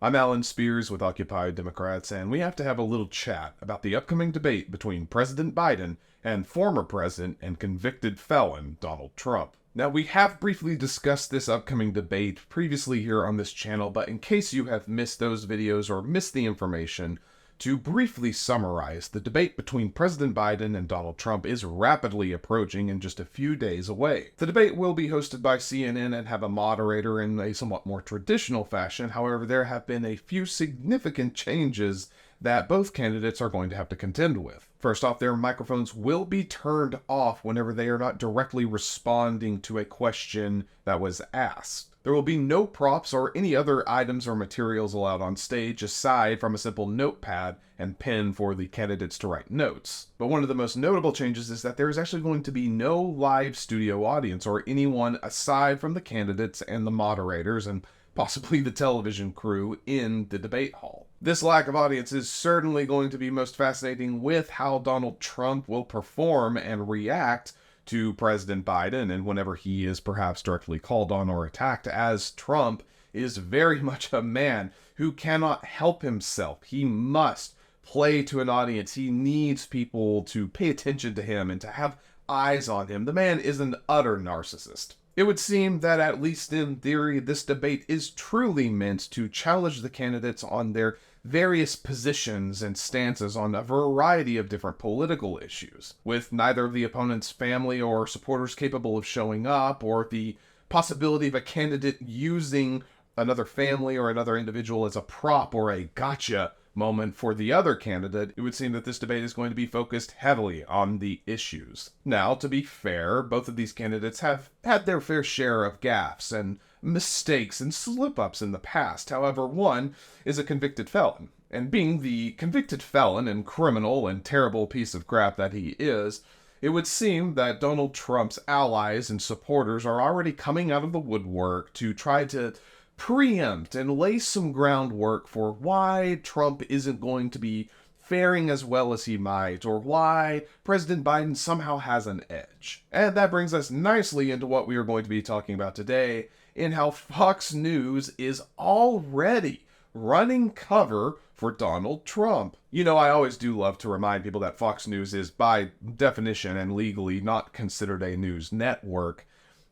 I'm Alan Spears with Occupy Democrats, and we have to have a little chat about the upcoming debate between President Biden and former President and convicted felon Donald Trump. Now, we have briefly discussed this upcoming debate previously here on this channel, but in case you have missed those videos or missed the information, to briefly summarize, the debate between President Biden and Donald Trump is rapidly approaching and just a few days away. The debate will be hosted by CNN and have a moderator in a somewhat more traditional fashion. However, there have been a few significant changes that both candidates are going to have to contend with. First off, their microphones will be turned off whenever they are not directly responding to a question that was asked. There will be no props or any other items or materials allowed on stage aside from a simple notepad and pen for the candidates to write notes. But one of the most notable changes is that there is actually going to be no live studio audience or anyone aside from the candidates and the moderators and possibly the television crew in the debate hall. This lack of audience is certainly going to be most fascinating with how Donald Trump will perform and react to President Biden, and whenever he is perhaps directly called on or attacked, as Trump is very much a man who cannot help himself. He must play to an audience. He needs people to pay attention to him and to have eyes on him. The man is an utter narcissist. It would seem that, at least in theory, this debate is truly meant to challenge the candidates on their various positions and stances on a variety of different political issues, with neither of the opponent's family or supporters capable of showing up, or the possibility of a candidate using another family or another individual as a prop or a gotcha moment for the other candidate. It would seem that this debate is going to be focused heavily on the issues. Now, to be fair, both of these candidates have had their fair share of gaffes and mistakes and slip-ups in the past. However, one is a convicted felon, and being the convicted felon and criminal and terrible piece of crap that he is, it would seem that Donald Trump's allies and supporters are already coming out of the woodwork to try to preempt and lay some groundwork for why Trump isn't going to be faring as well as he might, or why President Biden somehow has an edge. And that brings us nicely into what we are going to be talking about today, in how Fox News is already running cover for Donald Trump. You know, I always do love to remind people that Fox News is, by definition and legally, not considered a news network.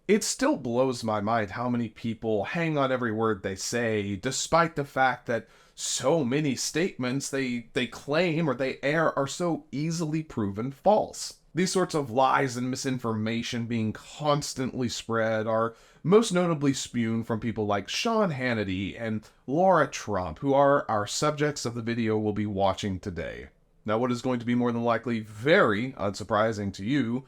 It still blows my mind how many people hang on every word they say, despite the fact that so many statements they claim or they air are so easily proven false. These sorts of lies and misinformation being constantly spread are most notably spewed from people like Sean Hannity and Lara Trump, who are our subjects of the video we'll be watching today. Now, what is going to be more than likely very unsurprising to you,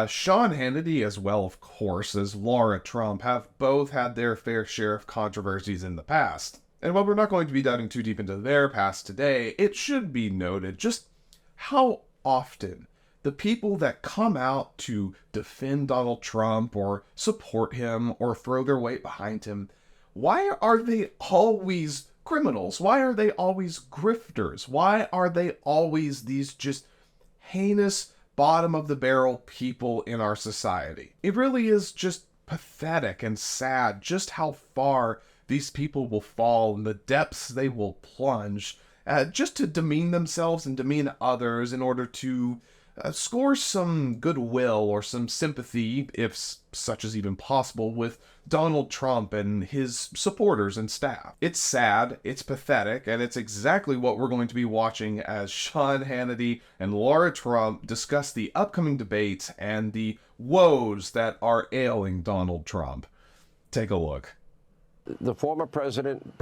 Sean Hannity, as well, of course, as Lara Trump, have both had their fair share of controversies in the past. And while we're not going to be diving too deep into their past today, it should be noted just how often the people that come out to defend Donald Trump or support him or throw their weight behind him, why are they always criminals? Why are they always grifters? Why are they always these just heinous, bottom-of-the-barrel people in our society? It really is just pathetic and sad just how far these people will fall and the depths they will plunge just to demean themselves and demean others in order to score some goodwill or some sympathy, if such is even possible, with Donald Trump and his supporters and staff. It's sad, it's pathetic, and it's exactly what we're going to be watching as Sean Hannity and Lara Trump discuss the upcoming debates and the woes that are ailing Donald Trump. Take a look. The former president,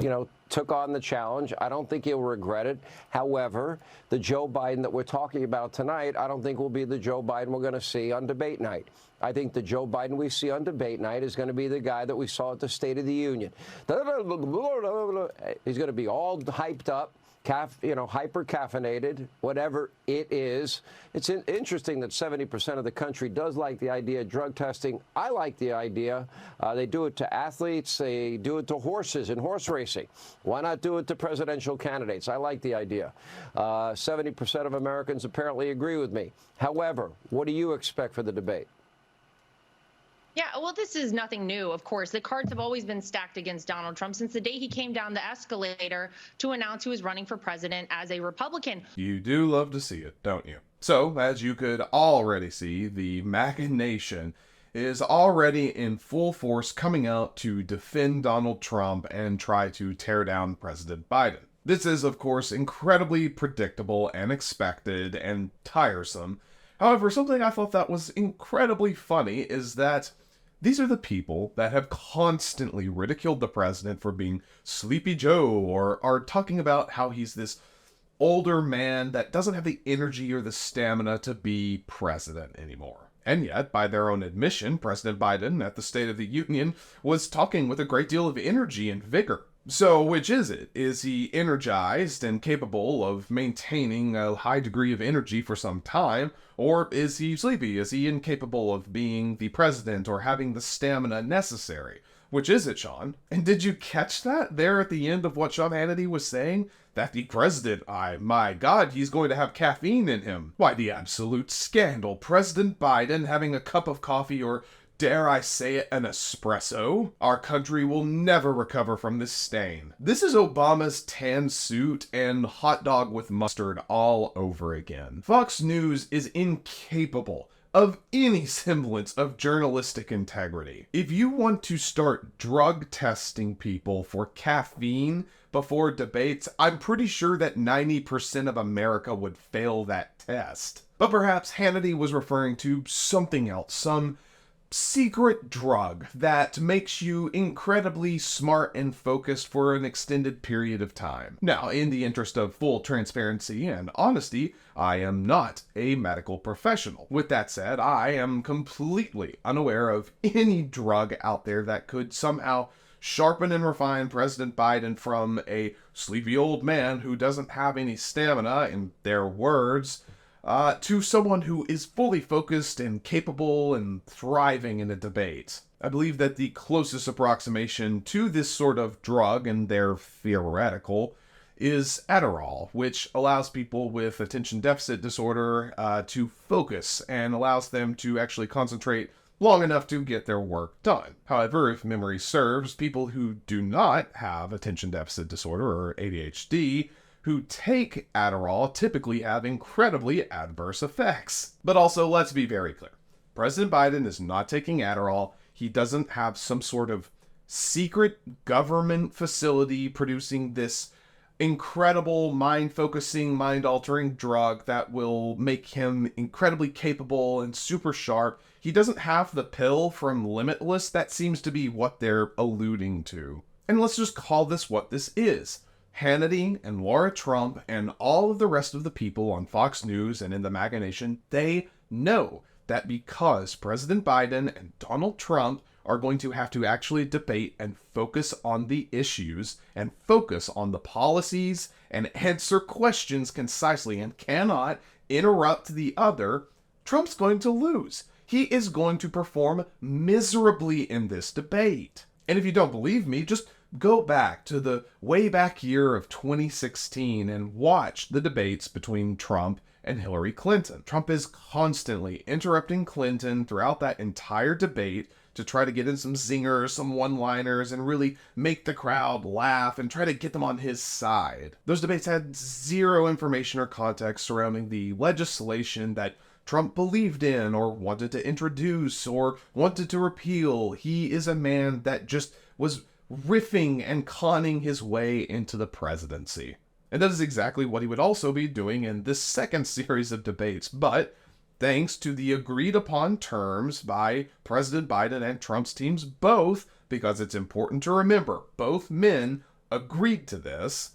took on the challenge. I don't think he'll regret it. However, the Joe Biden that we're talking about tonight, I don't think will be the Joe Biden we're going to see on debate night. I think the Joe Biden we see on debate night is going to be the guy that we saw at the State of the Union. He's going to be all hyped up, hyper caffeinated, whatever it is. It's interesting that 70% of the country does like the idea of drug testing. I like the idea. They do it to athletes. They do it to horses in horse racing. Why not do it to presidential candidates? I like the idea. 70% of Americans apparently agree with me. However, what do you expect for the debate? Yeah, well, this is nothing new, of course. The cards have always been stacked against Donald Trump since the day he came down the escalator to announce he was running for president as a Republican. You do love to see it, don't you? So, as you could already see, the MAGA Nation is already in full force coming out to defend Donald Trump and try to tear down President Biden. This is, of course, incredibly predictable and expected and tiresome. However, something I thought that was incredibly funny is that these are the people that have constantly ridiculed the president for being Sleepy Joe or are talking about how he's this older man that doesn't have the energy or the stamina to be president anymore. And yet, by their own admission, President Biden at the State of the Union was talking with a great deal of energy and vigor. So, which is it? Is he energized and capable of maintaining a high degree of energy for some time? Or is he sleepy? Is he incapable of being the president or having the stamina necessary? Which is it, Sean? And did you catch that there at the end of what Sean Hannity was saying? That the president, my God, he's going to have caffeine in him. Why, the absolute scandal. President Biden having a cup of coffee or, dare I say it, an espresso? Our country will never recover from this stain. This is Obama's tan suit and hot dog with mustard all over again. Fox News is incapable of any semblance of journalistic integrity. If you want to start drug testing people for caffeine before debates, I'm pretty sure that 90% of America would fail that test. But perhaps Hannity was referring to something else, some secret drug that makes you incredibly smart and focused for an extended period of time. Now, in the interest of full transparency and honesty, I am not a medical professional. With that said, I am completely unaware of any drug out there that could somehow sharpen and refine President Biden from a sleepy old man who doesn't have any stamina, in their words, to someone who is fully focused and capable and thriving in a debate. I believe that the closest approximation to this sort of drug, and they're theoretical, is Adderall, which allows people with attention deficit disorder to focus and allows them to actually concentrate long enough to get their work done. However, if memory serves, people who do not have attention deficit disorder or ADHD who take Adderall typically have incredibly adverse effects. But also, let's be very clear. President Biden is not taking Adderall. He doesn't have some sort of secret government facility producing this incredible mind-focusing, mind-altering drug that will make him incredibly capable and super sharp. He doesn't have the pill from Limitless. That seems to be what they're alluding to. And let's just call this what this is. Hannity and Lara Trump and all of the rest of the people on Fox News and in the MAGA Nation, they know that because President Biden and Donald Trump are going to have to actually debate and focus on the issues and focus on the policies and answer questions concisely and cannot interrupt the other, Trump's going to lose. He is going to perform miserably in this debate. And if you don't believe me, just go back to the way back year of 2016 and watch the debates between Trump and Hillary Clinton. Trump is constantly interrupting Clinton throughout that entire debate to try to get in some zingers, some one-liners, and really make the crowd laugh and try to get them on his side. Those debates had zero information or context surrounding the legislation that Trump believed in or wanted to introduce or wanted to repeal. He is a man that just was riffing and conning his way into the presidency. And that is exactly what he would also be doing in this second series of debates. But thanks to the agreed upon terms by President Biden and Trump's teams both, because it's important to remember, both men agreed to this,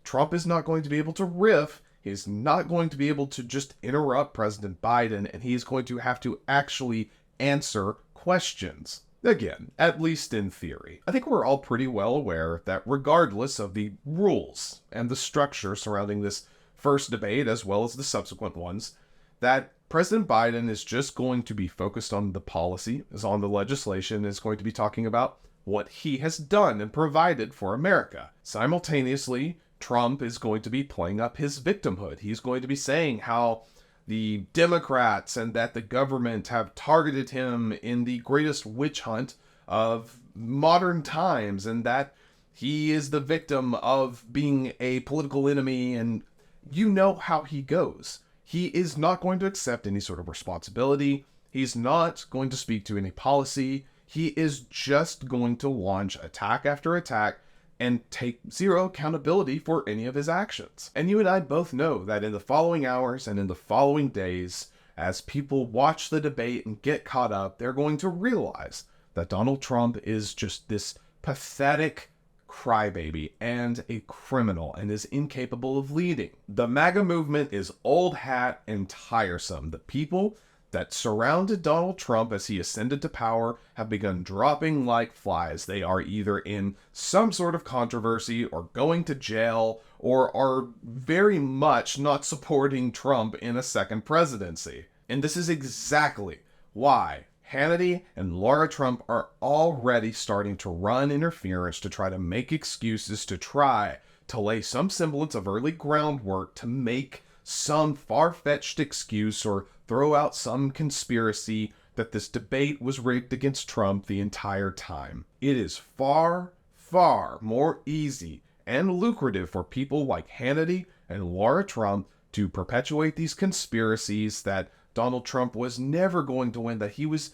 Trump is not going to be able to riff. He's not going to be able to just interrupt President Biden, and he's going to have to actually answer questions. Again, at least in theory. I think we're all pretty well aware that regardless of the rules and the structure surrounding this first debate as well as the subsequent ones, that President Biden is just going to be focused on the policy, is on the legislation, is going to be talking about what he has done and provided for America. Simultaneously, Trump is going to be playing up his victimhood. He's going to be saying how the Democrats and that the government have targeted him in the greatest witch hunt of modern times, and that he is the victim of being a political enemy, and you know how he goes. He is not going to accept any sort of responsibility. He's not going to speak to any policy. He is just going to launch attack after attack and take zero accountability for any of his actions. And you and I both know that in the following hours and in the following days, as people watch the debate and get caught up, they're going to realize that Donald Trump is just this pathetic crybaby and a criminal and is incapable of leading. The MAGA movement is old hat and tiresome. The people that surrounded Donald Trump as he ascended to power have begun dropping like flies. They are either in some sort of controversy or going to jail or are very much not supporting Trump in a second presidency. And this is exactly why Hannity and Lara Trump are already starting to run interference to try to make excuses, to try to lay some semblance of early groundwork to make some far-fetched excuse or throw out some conspiracy that this debate was rigged against Trump the entire time. It is far, far more easy and lucrative for people like Hannity and Lara Trump to perpetuate these conspiracies that Donald Trump was never going to win, that he was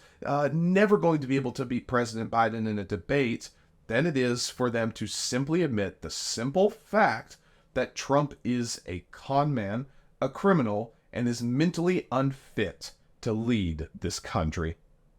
never going to be able to beat President Biden in a debate, than it is for them to simply admit the simple fact that Trump is a con man, a criminal, and is mentally unfit to lead this country.